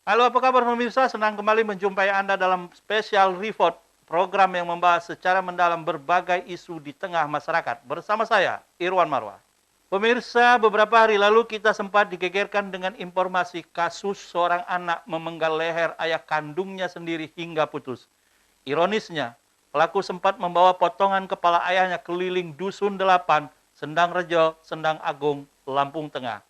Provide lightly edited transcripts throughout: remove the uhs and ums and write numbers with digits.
Halo, apa kabar pemirsa? Senang kembali menjumpai Anda dalam spesial report, program yang membahas secara mendalam berbagai isu di tengah masyarakat. Bersama saya, Irwan Marwah. Pemirsa, beberapa hari lalu kita sempat digegerkan dengan informasi kasus seorang anak memenggal leher ayah kandungnya sendiri hingga putus. Ironisnya, pelaku sempat membawa potongan kepala ayahnya keliling dusun 8, Sendang Rejo, Sendang Agung, Lampung Tengah.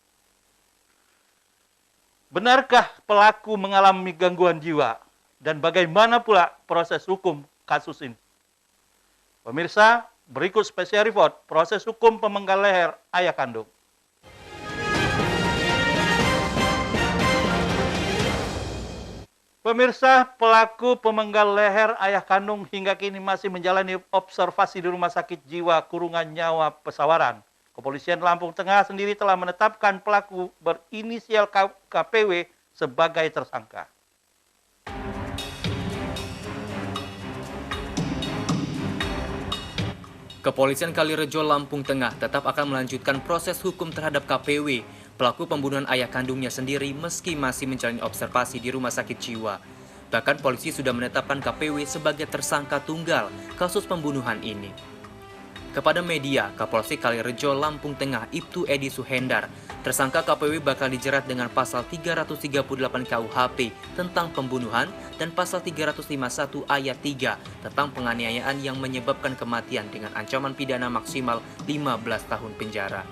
Benarkah pelaku mengalami gangguan jiwa? Dan bagaimana pula proses hukum kasus ini? Pemirsa, berikut spesial report proses hukum pemenggal leher ayah kandung. Pemirsa, pelaku pemenggal leher ayah kandung hingga kini masih menjalani observasi di Rumah Sakit Jiwa Kurungan Nyawa Pesawaran. Kepolisian Lampung Tengah sendiri telah menetapkan pelaku berinisial KPW sebagai tersangka. Kepolisian Kalirejo, Lampung Tengah tetap akan melanjutkan proses hukum terhadap KPW, pelaku pembunuhan ayah kandungnya sendiri meski masih menjalani observasi di rumah sakit jiwa. Bahkan polisi sudah menetapkan KPW sebagai tersangka tunggal kasus pembunuhan ini. Kepada media, Kapolsek Kalirejo, Lampung Tengah, Ibtu Edi Suhendar, tersangka KPW bakal dijerat dengan pasal 338 KUHP tentang pembunuhan dan pasal 351 ayat 3 tentang penganiayaan yang menyebabkan kematian dengan ancaman pidana maksimal 15 tahun penjara.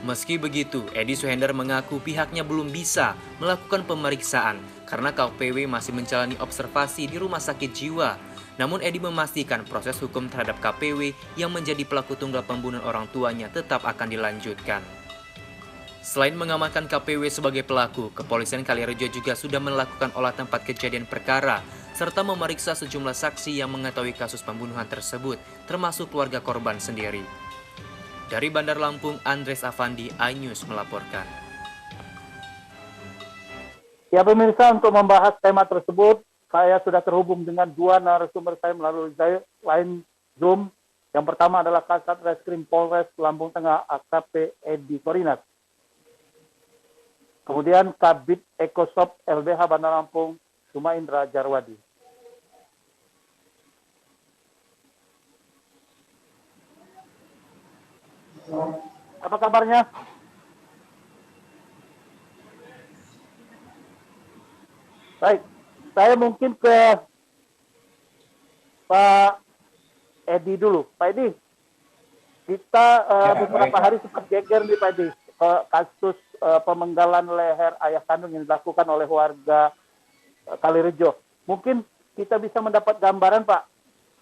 Meski begitu, Edi Suhendar mengaku pihaknya belum bisa melakukan pemeriksaan karena KPW masih menjalani observasi di rumah sakit jiwa. Namun Edi memastikan proses hukum terhadap KPW yang menjadi pelaku tunggal pembunuhan orang tuanya tetap akan dilanjutkan. Selain mengamankan KPW sebagai pelaku, Kepolisian Kalirejo juga sudah melakukan olah tempat kejadian perkara serta memeriksa sejumlah saksi yang mengetahui kasus pembunuhan tersebut, termasuk keluarga korban sendiri. Dari Bandar Lampung, Andres Afandi, iNews melaporkan. Ya pemirsa, untuk membahas tema tersebut, saya sudah terhubung dengan dua narasumber saya melalui line Zoom. Yang pertama adalah Kasat Reskrim Polres Lampung Tengah AKP Edi Korinat. Kemudian Kabid Ekosop LBH Bandar Lampung Sumaindra Jarwadi. Apa kabarnya? Baik, saya mungkin ke Pak Edi dulu. Pak Edi, kita beberapa hari sempat geger nih Pak Edi, kasus pemenggalan leher ayah kandung yang dilakukan oleh warga Kalirejo. Mungkin kita bisa mendapat gambaran Pak,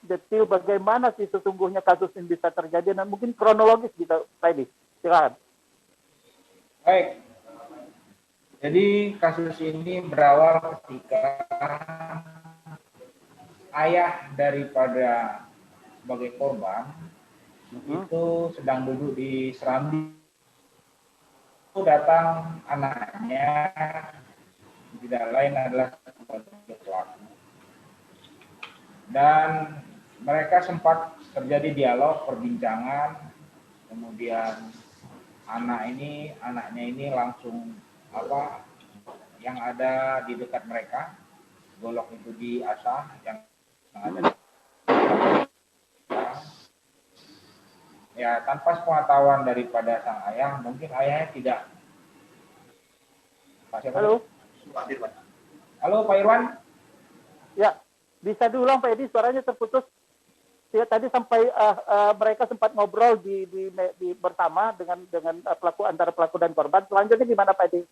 detail bagaimana sih sesungguhnya kasus ini bisa terjadi dan mungkin kronologis kita Pak Edi. Silakan. Baik, jadi kasus ini berawal ketika ayah daripada sebagai korban itu sedang duduk di serambi. Itu datang anaknya, tidak lain adalah sebagai pelaku. Dan mereka sempat terjadi dialog, perbincangan, kemudian anaknya ini langsung yang ada di dekat mereka, golok itu diasah yang ada di ya tanpa sepengetahuan daripada sang ayah, mungkin ayahnya tidak. Halo. Halo Pak Irwan. Ya, bisa diulang Pak Edi, suaranya terputus. Ya, tadi sampai mereka sempat ngobrol di bersama dengan pelaku, antara pelaku dan korban. Selanjutnya gimana Pak Edi?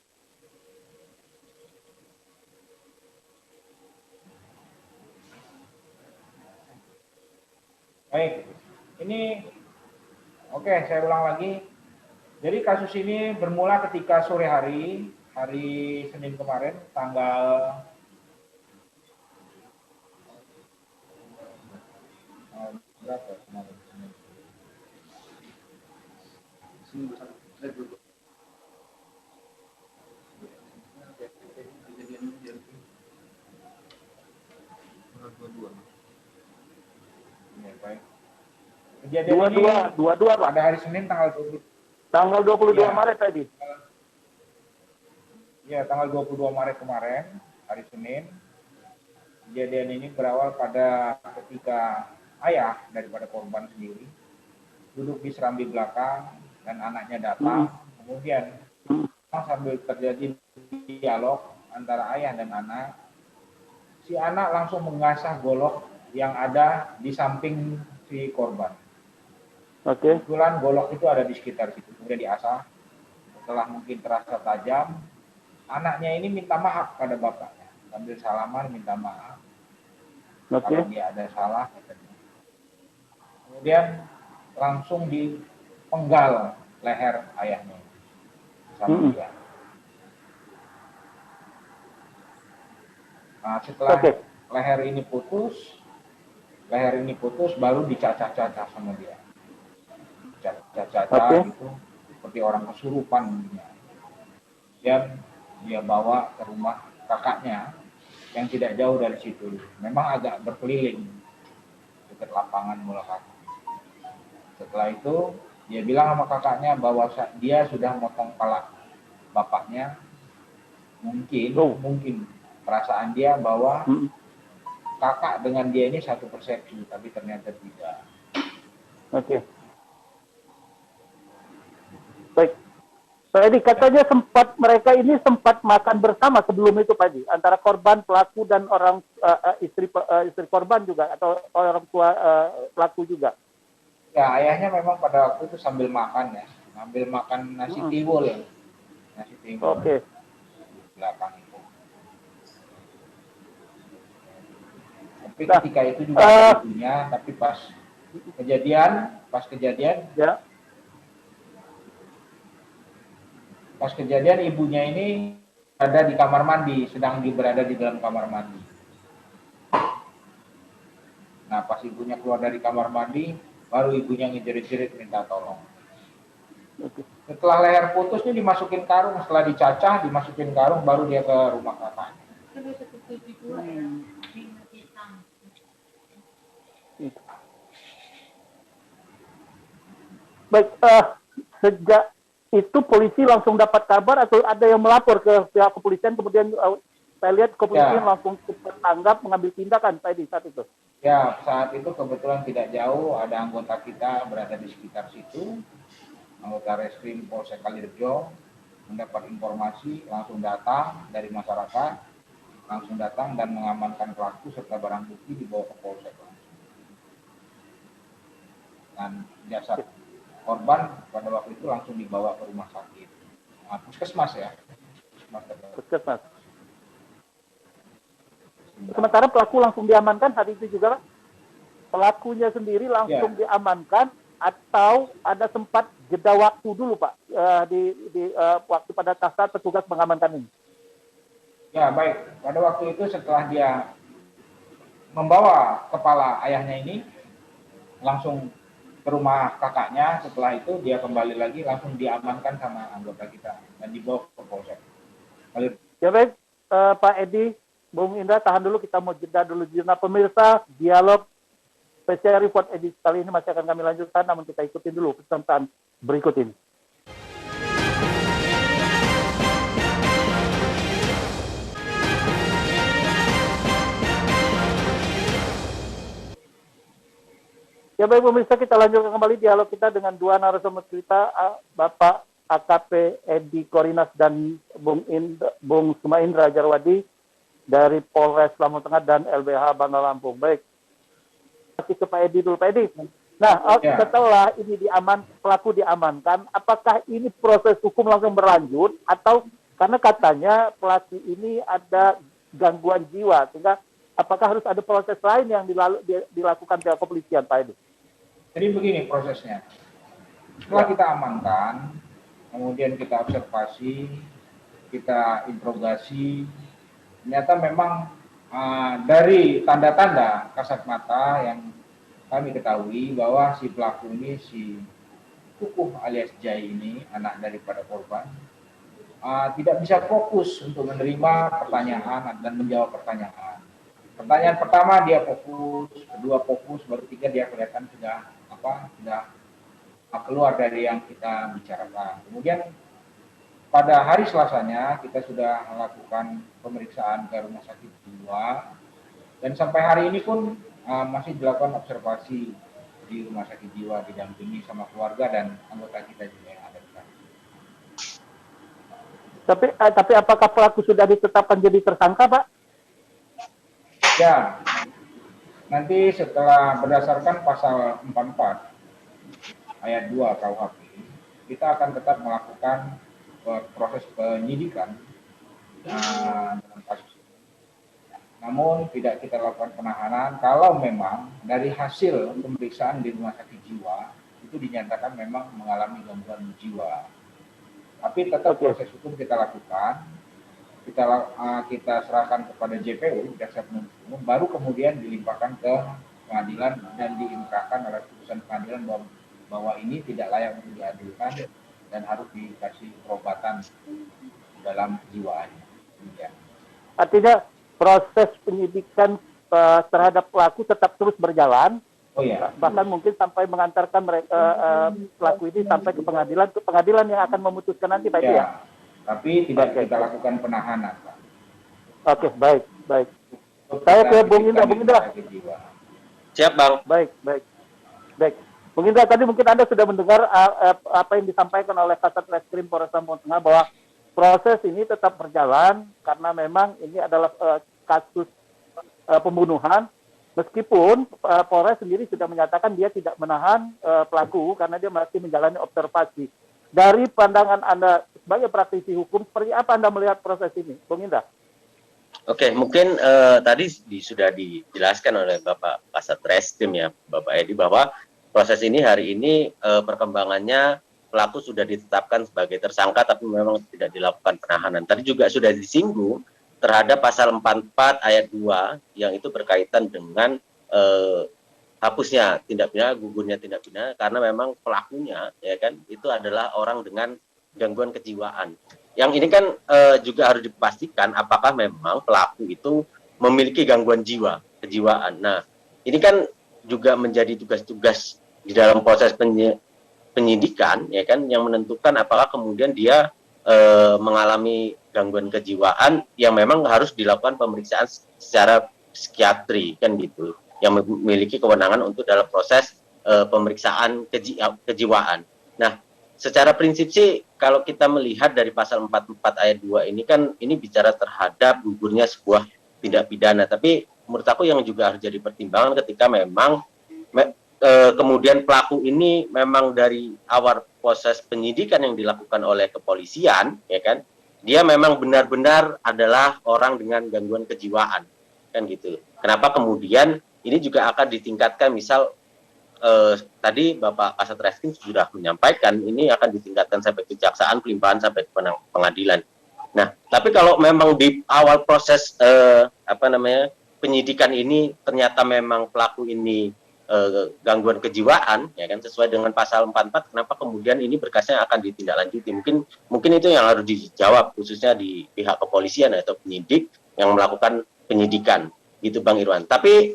Baik, ini oke, saya ulang lagi. Jadi kasus ini bermula ketika sore hari Senin kemarin, tanggal berapa kemarin? Kejadian ini 22 pada hari Senin tanggal 22 Maret tadi. Ya, tanggal 22 Maret kemarin, hari Senin. Kejadian ini berawal pada ketika ayah daripada korban sendiri duduk di serambi belakang dan anaknya datang. Kemudian sambil terjadi dialog antara ayah dan anak, si anak langsung mengasah golok yang ada di samping si korban. Kebetulan golok itu ada di sekitar situ, kemudian diasah. Setelah mungkin terasa tajam, anaknya ini minta maaf pada bapaknya, sambil salaman minta maaf. Kalau dia ada salah, kemudian langsung dipenggal leher ayahnya sama dia. Nah, setelah leher ini putus, baru dicacah-cacah sama dia. Cacah-cacah itu seperti orang kesurupan. Dan dia bawa ke rumah kakaknya yang tidak jauh dari situ. Memang agak berkeliling dekat lapangan bola kaki. Setelah itu dia bilang sama kakaknya bahwa dia sudah motong kepala bapaknya. Mungkin perasaan dia bahwa kakak dengan dia ini satu persepsi, tapi ternyata tidak. Baik. Pak Edi, katanya mereka ini sempat makan bersama sebelum itu, Pak Edi, antara korban, pelaku, dan orang istri korban juga, atau orang tua pelaku juga. Ya, ayahnya memang pada waktu itu sambil makan ya, sambil makan nasi tiwul ya, nasi tiwul. Belakang itu. Tapi ketika itu juga ada ibunya, tapi pas kejadian. Ya. Pas kejadian ibunya ini ada di kamar mandi, sedang berada di dalam kamar mandi. Nah, pas ibunya keluar dari kamar mandi, baru ibunya ngejerit-jerit minta tolong. Setelah leher putus ini dimasukin karung, setelah dicacah dimasukin karung, baru dia ke rumah kakaknya. Baik, sejak itu polisi langsung dapat kabar atau ada yang melapor ke pihak kepolisian, kemudian saya lihat kepolisian langsung tanggap mengambil tindakan tadi saat itu. Ya, saat itu kebetulan tidak jauh ada anggota kita berada di sekitar situ, anggota Reskrim Polsek Kalirejo mendapat informasi, langsung datang dari masyarakat, langsung datang dan mengamankan pelaku serta barang bukti dibawa ke Polsek langsung. Dan jasad korban pada waktu itu langsung dibawa ke rumah sakit. Nah, puskesmas ya. Puskesmas. Sementara pelaku langsung diamankan saat itu juga, Pak? Pelakunya sendiri langsung diamankan atau ada sempat jeda waktu dulu, Pak, di waktu pada saat petugas mengamankan ini? Ya, baik. Pada waktu itu setelah dia membawa kepala ayahnya ini langsung ke rumah kakaknya, setelah itu dia kembali lagi langsung diamankan sama anggota kita dan dibawa ke Polsek. Ya baik, Pak Edi, Bung Indra, tahan dulu, kita mau jeda dulu. Pemirsa, dialog spesial report Edi kali ini masih akan kami lanjutkan, namun kita ikutin dulu pesan berikut ini. Ya baik pemirsa, kita lanjutkan kembali dialog kita dengan dua narasumber kita, Bapak AKP Edi Korinas dan Bung Sumaindra Jarwadi dari Polres Lampung Tengah dan LBH Bangka Lampung. Baik, kasih ke Pak Edi dulu, Pak Edi. Nah, setelah ini pelaku diamankan, apakah ini proses hukum langsung berlanjut atau karena katanya pelaku ini ada gangguan jiwa, sehingga apakah harus ada proses lain yang dilakukan pihak kepolisian, Pak Edi? Jadi begini prosesnya. Setelah kita amankan, kemudian kita observasi, kita interogasi, ternyata memang dari tanda-tanda kasat mata yang kami ketahui bahwa si pelaku ini, si Kukuh alias Jai ini, anak daripada korban, tidak bisa fokus untuk menerima pertanyaan dan menjawab pertanyaan. Pertanyaan pertama dia fokus, kedua fokus, baru tiga dia kelihatan sudah keluar dari yang kita bicarakan. Kemudian pada hari Selasanya kita sudah melakukan pemeriksaan ke rumah sakit jiwa dan sampai hari ini pun masih dilakukan observasi di rumah sakit jiwa didampingi sama keluarga dan anggota kita juga yang ada di sana. Tapi apakah pelaku sudah ditetapkan jadi tersangka, Pak? Ya, nanti setelah berdasarkan pasal 44 ayat 2 KUHP, kita akan tetap melakukan proses penyidikan dalam kasus ini. Namun tidak kita lakukan penahanan kalau memang dari hasil pemeriksaan di rumah sakit jiwa itu dinyatakan memang mengalami gangguan jiwa. Tapi tetap proses hukum kita lakukan, kita serahkan kepada JPU, Jaksa Penuntut Umum, baru kemudian dilimpahkan ke pengadilan dan diinkrahkan oleh putusan pengadilan bahwa ini tidak layak untuk diadilkan dan harus dikasih perobatan dalam kejiwaannya. Ya. Artinya proses penyidikan terhadap pelaku tetap terus berjalan. Oh ya. Bahkan mungkin sampai mengantarkan mereka pelaku ini sampai ke pengadilan yang akan memutuskan nanti, Pak, Ya. ya? Tapi tidak kita lakukan penahanan, Pak. Oke, baik. Saya ke Bung Indra. Siap, Bang. Baik. Bung Indra, tadi mungkin Anda sudah mendengar apa yang disampaikan oleh Kasat Reskrim Polres Lampung Tengah bahwa proses ini tetap berjalan karena memang ini adalah kasus pembunuhan. Meskipun Polres sendiri sudah menyatakan dia tidak menahan pelaku karena dia masih menjalani observasi. Dari pandangan Anda sebagai praktisi hukum, seperti apa Anda melihat proses ini, Bung Indra? Oke, mungkin tadi sudah dijelaskan oleh Bapak Kasat Reskrim ya, Bapak Edi, bahwa proses ini hari ini perkembangannya pelaku sudah ditetapkan sebagai tersangka tapi memang tidak dilakukan penahanan. Tadi juga sudah disinggung terhadap pasal 44 ayat 2 yang itu berkaitan dengan hapusnya tindak pidana, gugurnya tindak pidana karena memang pelakunya ya kan itu adalah orang dengan gangguan kejiwaan. Yang ini kan juga harus dipastikan apakah memang pelaku itu memiliki gangguan kejiwaan. Nah, ini kan juga menjadi tugas-tugas di dalam proses penyidikan ya kan yang menentukan apakah kemudian dia mengalami gangguan kejiwaan yang memang harus dilakukan pemeriksaan secara psikiatri kan gitu yang memiliki kewenangan untuk dalam proses pemeriksaan kejiwaan. Nah, secara prinsip sih kalau kita melihat dari pasal 44 ayat 2 ini kan ini bicara terhadap gugurnya sebuah tindak pidana, tapi menurut aku yang juga harus jadi pertimbangan ketika memang kemudian pelaku ini memang dari awal proses penyidikan yang dilakukan oleh kepolisian ya kan dia memang benar-benar adalah orang dengan gangguan kejiwaan kan gitu. Kenapa kemudian ini juga akan ditingkatkan misal tadi Bapak Kasat Reskrim sudah menyampaikan ini akan ditingkatkan sampai kejaksaan, pelimpahan sampai ke pengadilan. Nah, tapi kalau memang di awal proses penyidikan ini ternyata memang pelaku ini gangguan kejiwaan ya kan sesuai dengan pasal 44, kenapa kemudian ini berkasnya akan ditindaklanjuti? Mungkin itu yang harus dijawab khususnya di pihak kepolisian atau penyidik yang melakukan penyidikan gitu Bang Irwan. Tapi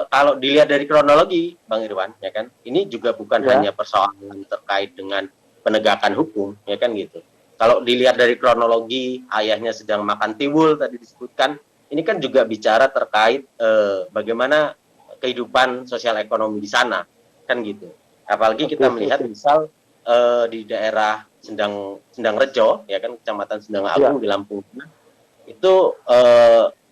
kalau dilihat dari kronologi Bang Irwan ya kan ini juga bukan hanya persoalan terkait dengan penegakan hukum ya kan gitu. Kalau dilihat dari kronologi ayahnya sedang makan tiwul tadi disebutkan, ini kan juga bicara terkait bagaimana kehidupan sosial ekonomi di sana kan gitu. Apalagi kita melihat misal di daerah Sendang Rejo ya kan Kecamatan Sendang Agung di Lampung itu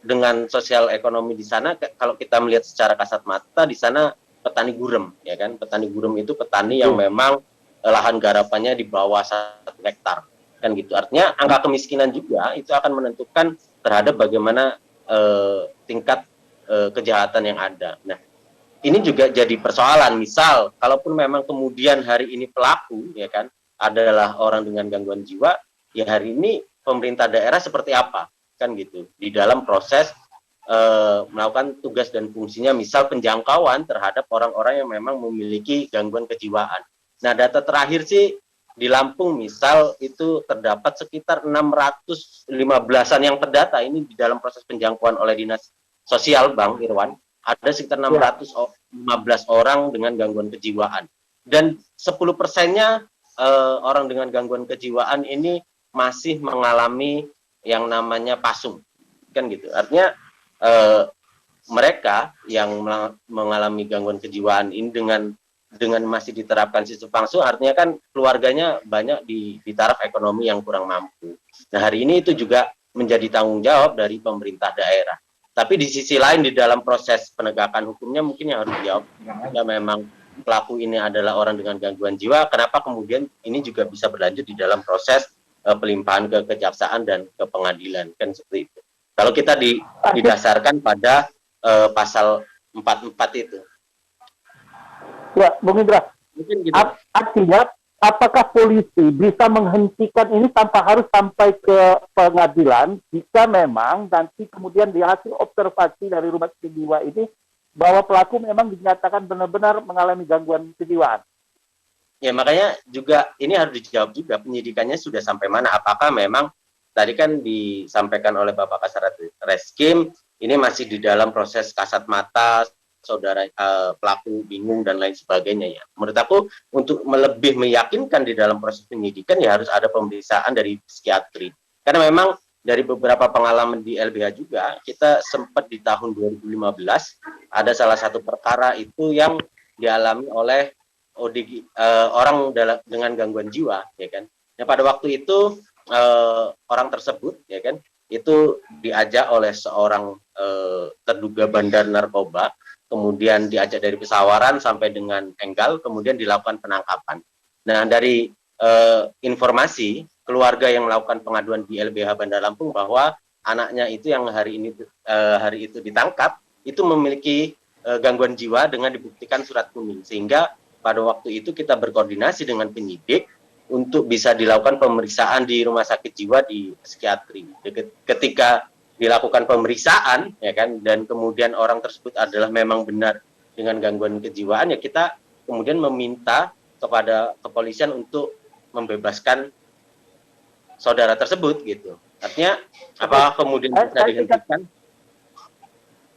dengan sosial ekonomi di sana kalau kita melihat secara kasat mata di sana petani gurem ya kan. Petani gurem itu petani yang memang lahan garapannya di bawah 1 hektar kan gitu. Artinya angka kemiskinan juga itu akan menentukan terhadap bagaimana tingkat kejahatan yang ada. Nah, ini juga jadi persoalan. Misal, kalaupun memang kemudian hari ini pelaku, ya kan, adalah orang dengan gangguan jiwa, ya hari ini pemerintah daerah seperti apa, kan gitu, di dalam proses melakukan tugas dan fungsinya, misal penjangkauan terhadap orang-orang yang memang memiliki gangguan kejiwaan. Nah, data terakhir sih di Lampung, misal itu terdapat sekitar 615-an yang terdata ini di dalam proses penjangkauan oleh Dinas Sosial, Bang Irwan, ada sekitar 615 orang dengan gangguan kejiwaan. Dan 10%-nya orang dengan gangguan kejiwaan ini masih mengalami yang namanya pasung, kan gitu. Artinya mereka yang mengalami gangguan kejiwaan ini dengan masih diterapkan sistem pangsu, artinya kan keluarganya banyak di taraf ekonomi yang kurang mampu. Nah, hari ini itu juga menjadi tanggung jawab dari pemerintah daerah. Tapi di sisi lain, di dalam proses penegakan hukumnya mungkin yang harus dijawab, jika memang pelaku ini adalah orang dengan gangguan jiwa, kenapa kemudian ini juga bisa berlanjut di dalam proses pelimpahan ke kejaksaan dan ke pengadilan, kan seperti itu. Kalau kita didasarkan pada pasal 44 itu. Ya, Bung Indra. Mungkin gitu. Artinya, apakah polisi bisa menghentikan ini tanpa harus sampai ke pengadilan jika memang nanti kemudian di hasil observasi dari rumah sakit jiwa ini bahwa pelaku memang dinyatakan benar-benar mengalami gangguan kejiwaan? Ya, makanya juga ini harus dijawab juga, penyidikannya sudah sampai mana. Apakah memang tadi kan disampaikan oleh Bapak Kasat Reskrim, ini masih di dalam proses kasat mata, saudara pelaku bingung dan lain sebagainya ya. Menurut aku untuk lebih meyakinkan di dalam proses penyidikan ya harus ada pemeriksaan dari psikiatri. Karena memang dari beberapa pengalaman di LBH juga, kita sempat di tahun 2015 ada salah satu perkara itu yang dialami oleh ODG, orang dengan gangguan jiwa, ya kan. Nah, pada waktu itu orang tersebut, ya kan, itu diajak oleh seorang terduga bandar narkoba, kemudian diajak dari pesawaran sampai dengan Enggal, kemudian dilakukan penangkapan. Nah, dari informasi keluarga yang melakukan pengaduan di LBH Bandar Lampung bahwa anaknya itu yang hari itu ditangkap itu memiliki gangguan jiwa dengan dibuktikan surat kuning, sehingga pada waktu itu kita berkoordinasi dengan penyidik untuk bisa dilakukan pemeriksaan di rumah sakit jiwa di psikiatri. Ketika dilakukan pemeriksaan, ya kan, dan kemudian orang tersebut adalah memang benar dengan gangguan kejiwaan, ya kita kemudian meminta kepada kepolisian untuk membebaskan saudara tersebut, gitu. Artinya, apakah kemudian bisa dihentikan?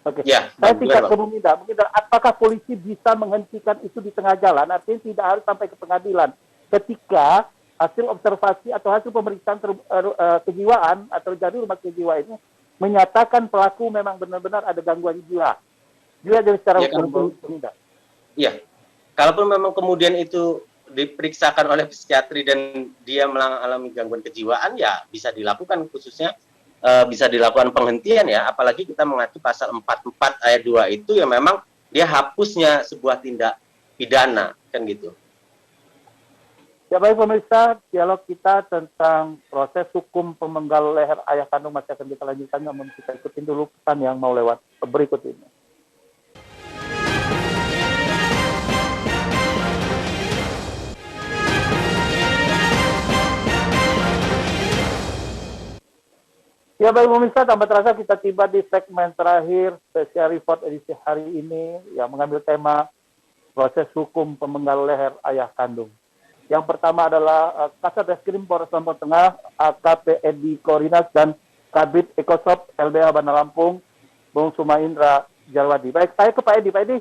Oke. Ya, saya tingkat mungkin, apakah polisi bisa menghentikan itu di tengah jalan? Artinya tidak harus sampai ke pengadilan. Ketika hasil observasi atau hasil pemeriksaan kejiwaan atau dari rumah kejiwa ini menyatakan pelaku memang benar-benar ada gangguan jiwa. Dia jadi secara hukum tidak. Iya. Kalaupun memang kemudian itu diperiksakan oleh psikiatri dan dia mengalami gangguan kejiwaan, ya bisa dilakukan, khususnya bisa dilakukan penghentian ya, apalagi kita mengacu pasal 44 ayat 2 itu yang memang dia hapusnya sebuah tindak pidana, kan gitu. Ya baik pemirsa, dialog kita tentang proses hukum pemenggal leher ayah kandung masih akan kita lanjutkan, namun kita ikutin dulu pesan yang mau lewat berikut ini. Ya baik pemirsa, tanpa terasa kita tiba di segmen terakhir spesial report edisi hari ini yang mengambil tema proses hukum pemenggal leher ayah kandung. Yang pertama adalah Kasat Reskrim Polres Lampung Tengah, AKP Edi Korinas dan Kabid Ekosop LBH Bandar Lampung, Bung Sumaindra Jarwadi. Baik, saya ke Pak Edi. Pak Edi,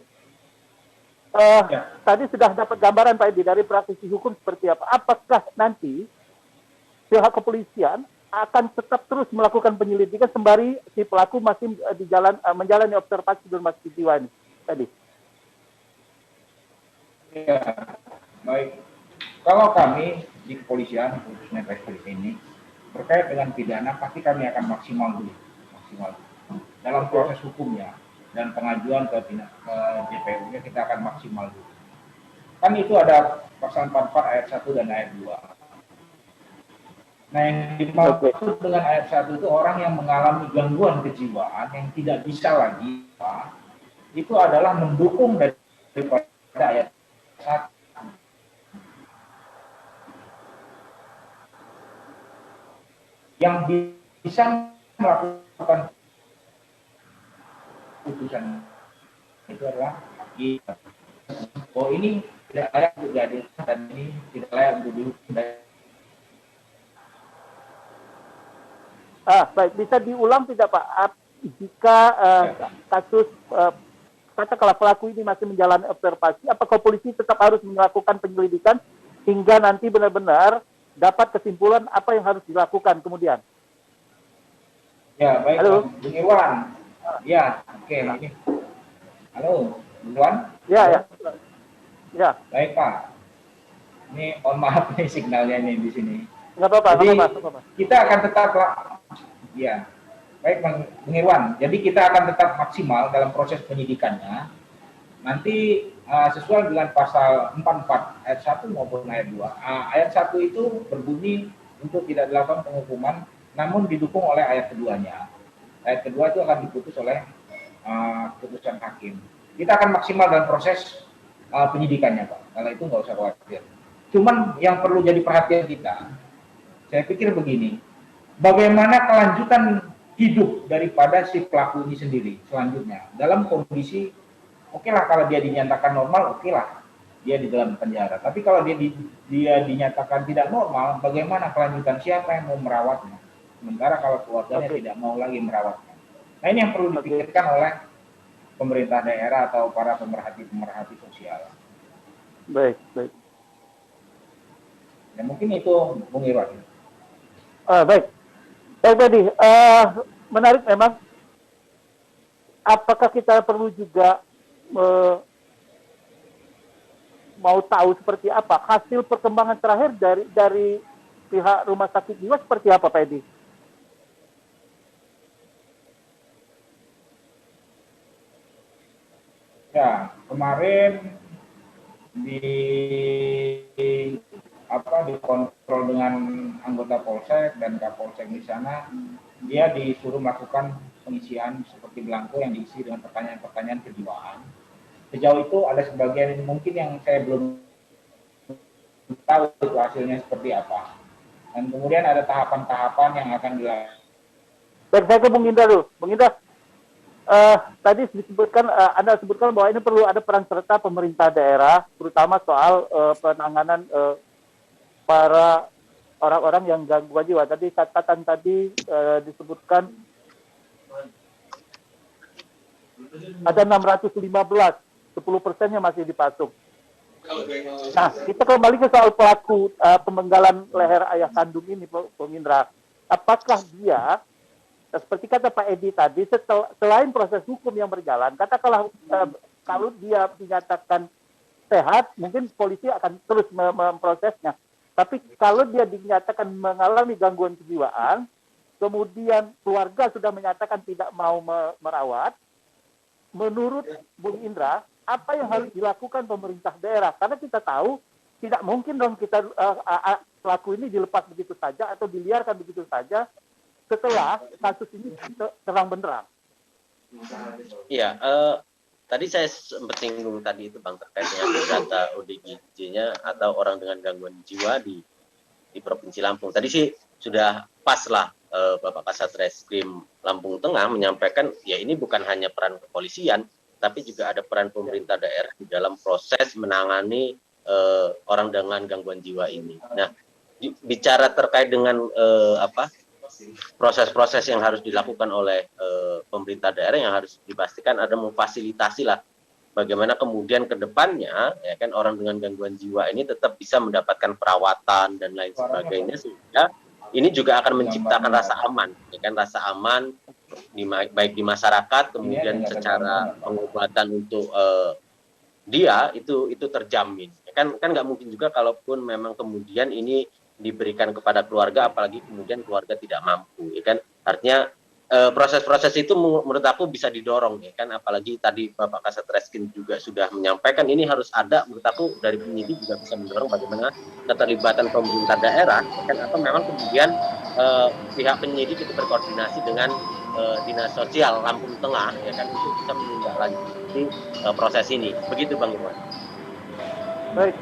tadi sudah dapat gambaran Pak Edi dari praktisi hukum seperti apa. Apakah nanti pihak kepolisian akan tetap terus melakukan penyelidikan sembari si pelaku masih menjalani observasi di rumah sakit jiwa ini? Tadi. Ya, baik. Kalau kami di kepolisian, khususnya Reskrim ini, terkait dengan pidana, pasti kami akan maksimal dulu. Dalam proses hukumnya dan pengajuan ke JPU-nya kita akan maksimal dulu. Kan itu ada pasal 44 ayat 1 dan ayat 2. Nah, yang dimaksud dengan ayat 1 itu orang yang mengalami gangguan kejiwaan yang tidak bisa lagi, itu adalah mendukung daripada ayat 1. Yang bisa melakukan putusan itu adalah oh ini tidak layak untuk diadilkan dan ini tidak layak untuk dihukum. Baik, bisa diulang tidak Pak? Jika kasus katakanlah pelaku ini masih menjalani observasi, apakah polisi tetap harus melakukan penyelidikan hingga nanti benar-benar dapat kesimpulan apa yang harus dilakukan kemudian. Ya, baik, Halo. Bung Irwan. Ya, oke, ini. Halo, Bung Irwan. Ya. Baik, Pak. Ini mohon maaf nih signalnya nih di sini. Nggak apa-apa, Jadi, nggak apa-apa. kita akan tetap, ya, baik, Bung Irwan. Jadi kita akan tetap maksimal dalam proses penyidikannya. Nanti sesuai dengan pasal 44 ayat 1 maupun ayat 2. Ayat 1 itu berbunyi untuk tidak dilakukan penghukuman, namun didukung oleh ayat keduanya. Ayat kedua itu akan diputus oleh keputusan hakim. Kita akan maksimal dalam proses penyidikannya, Pak. Kalau itu nggak usah khawatir. Cuman yang perlu jadi perhatian kita, saya pikir begini, bagaimana kelanjutan hidup daripada si pelaku ini sendiri selanjutnya dalam kondisi oke lah kalau dia dinyatakan normal, oke lah dia di dalam penjara. Tapi kalau dia dinyatakan tidak normal, bagaimana kelanjutan, siapa yang mau merawatnya? Sementara kalau keluarganya tidak mau lagi merawatnya. Nah ini yang perlu dipikirkan oleh pemerintah daerah atau para pemerhati sosial. Baik. Ya mungkin itu Bung Irwan. Baik tadi menarik memang. Apakah kita perlu juga mau tahu seperti apa hasil perkembangan terakhir dari pihak rumah sakit jiwa seperti apa, Pak Edi? Ya, kemarin dikontrol dengan anggota Polsek dan Kapolsek di sana, dia disuruh melakukan pengisian seperti belangko yang diisi dengan pertanyaan-pertanyaan kejiwaan. Sejauh itu ada sebagian mungkin yang saya belum tahu itu hasilnya seperti apa. Dan kemudian ada tahapan-tahapan yang akan dilakukan. Baik, saya ke Bung Indra dulu. Bung Indra, tadi disebutkan, Anda sebutkan bahwa ini perlu ada peran serta pemerintah daerah, terutama soal penanganan para orang-orang yang gangguan jiwa. Tadi catatan tadi disebutkan ada 615, 10%-nya masih dipasung. Nah, kita kembali ke soal pelaku pemenggalan leher ayah kandung ini, Bung Indra. Apakah dia, seperti kata Pak Edi tadi, selain proses hukum yang berjalan, katakanlah kalau dia dinyatakan sehat, mungkin polisi akan terus memprosesnya. Tapi kalau dia dinyatakan mengalami gangguan kejiwaan, kemudian keluarga sudah menyatakan tidak mau merawat, menurut Bung Indra, apa yang harus dilakukan pemerintah daerah? Karena kita tahu tidak mungkin dong kita pelaku ini dilepas begitu saja atau diliarkan begitu saja setelah kasus ini terang benderang. Iya, tadi saya sempat singgung tadi itu Bang terkait dengan data ODGJ-nya atau orang dengan gangguan jiwa di Provinsi Lampung. Tadi sih sudah pas lah Bapak Kasat Reskrim Lampung Tengah menyampaikan ya ini bukan hanya peran kepolisian, tapi juga ada peran pemerintah daerah di dalam proses menangani orang dengan gangguan jiwa ini. Nah, bicara terkait dengan proses-proses yang harus dilakukan oleh pemerintah daerah yang harus dipastikan ada memfasilitasi lah bagaimana kemudian ke depannya ya kan orang dengan gangguan jiwa ini tetap bisa mendapatkan perawatan dan lain sebagainya sehingga ini juga akan menciptakan rasa aman ya kan rasa aman baik di masyarakat kemudian secara pengobatan untuk dia itu terjamin ya kan nggak mungkin juga kalaupun memang kemudian ini diberikan kepada keluarga apalagi kemudian keluarga tidak mampu ya kan artinya proses-proses itu menurut aku bisa didorong ya kan apalagi tadi Bapak Kasat Reskrim juga sudah menyampaikan ini harus ada menurut aku dari penyidik juga bisa mendorong bagaimana keterlibatan pemerintah daerah ya kan atau memang kemudian pihak penyidik itu berkoordinasi dengan Dinas Sosial Lampung Tengah ya kan untuk bisa menindaklanjuti proses ini begitu Bang Irwan. Baik,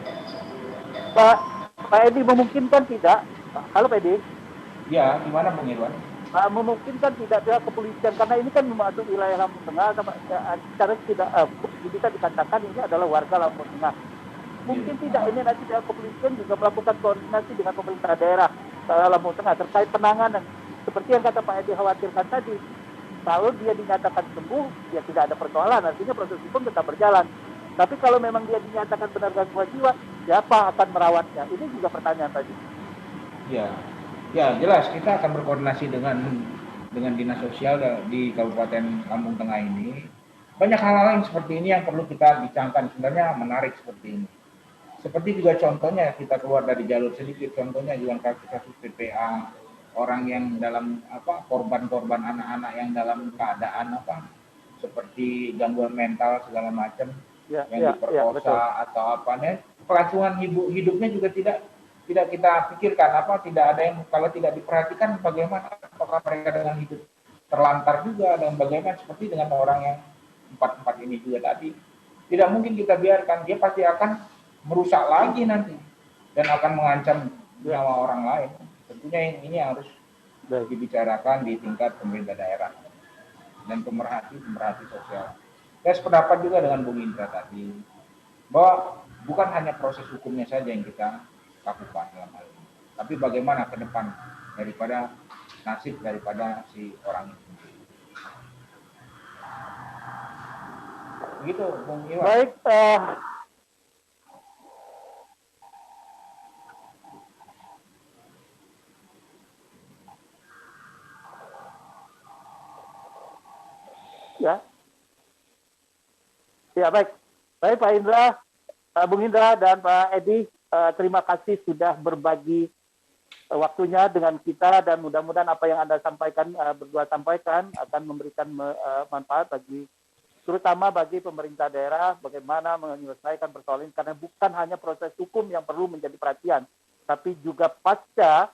Pak Edi memungkinkan tidak? Halo Pak Edi. Ya, gimana Bung Irwan? Memungkinkan tidak pihak kepolisian karena ini kan masuk wilayah Lampung Tengah, secara tidak bisa dikatakan ini adalah warga Lampung Tengah. Mungkin tidak ini nanti pihak kepolisian juga melakukan koordinasi dengan pemerintah daerah Lampung Tengah terkait penanganan seperti yang kata Pak Edi khawatirkan tadi. Kalau dia dinyatakan sembuh, ya tidak ada persoalan, artinya proses hukum tetap berjalan. Tapi kalau memang dia dinyatakan benar gangguan jiwa, siapa akan merawatnya? Ini juga pertanyaan tadi. Ya, ya jelas kita akan berkoordinasi dengan dinas sosial di Kabupaten Lampung Tengah ini. Banyak hal-hal yang seperti ini yang perlu kita bincangkan. Sebenarnya menarik seperti ini. Seperti juga contohnya kita keluar dari jalur sedikit. Contohnya juga kasus PPA, orang yang dalam korban-korban anak-anak yang dalam keadaan seperti gangguan mental segala macam, yang diperkosa atau apa nih. Kelangsungan hidupnya juga tidak kita pikirkan tidak ada yang kalau tidak diperhatikan bagaimana apakah mereka dengan hidup terlantar juga dan bagaimana seperti dengan orang yang empat ini juga tadi tidak mungkin kita biarkan dia pasti akan merusak lagi nanti dan akan mengancam nyawa orang lain. Tentunya ini harus dibicarakan di tingkat pemerintah daerah dan pemerhati sosial. Saya sependapat juga dengan Bung Indra tadi bahwa bukan hanya proses hukumnya saja yang kita lakukan dalam hal ini, tapi bagaimana ke depan daripada nasib daripada si orang itu. Begitu, Bung Iwan. Baik, ya baik Pak Indra, Bung Indra dan Pak Edi, terima kasih sudah berbagi waktunya dengan kita dan mudah-mudahan apa yang Anda sampaikan, berdua sampaikan akan memberikan manfaat terutama bagi pemerintah daerah bagaimana menyelesaikan persoalan ini, karena bukan hanya proses hukum yang perlu menjadi perhatian, tapi juga pasca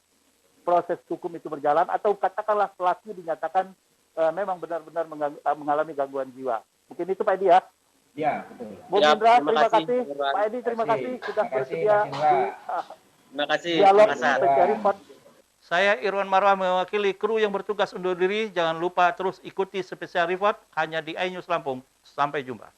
proses hukum itu berjalan atau katakanlah pelaku dinyatakan memang benar-benar mengalami gangguan jiwa. Mungkin itu Pak Edi ya. Ya, betul. Bung Indra, terima kasih. Pak Edi, terima kasih sudah bersedia Terima kasih. dialog pencari. Saya Irwan Marwah mewakili kru yang bertugas undur diri. Jangan lupa terus ikuti Special Report hanya di iNews Lampung. Sampai jumpa.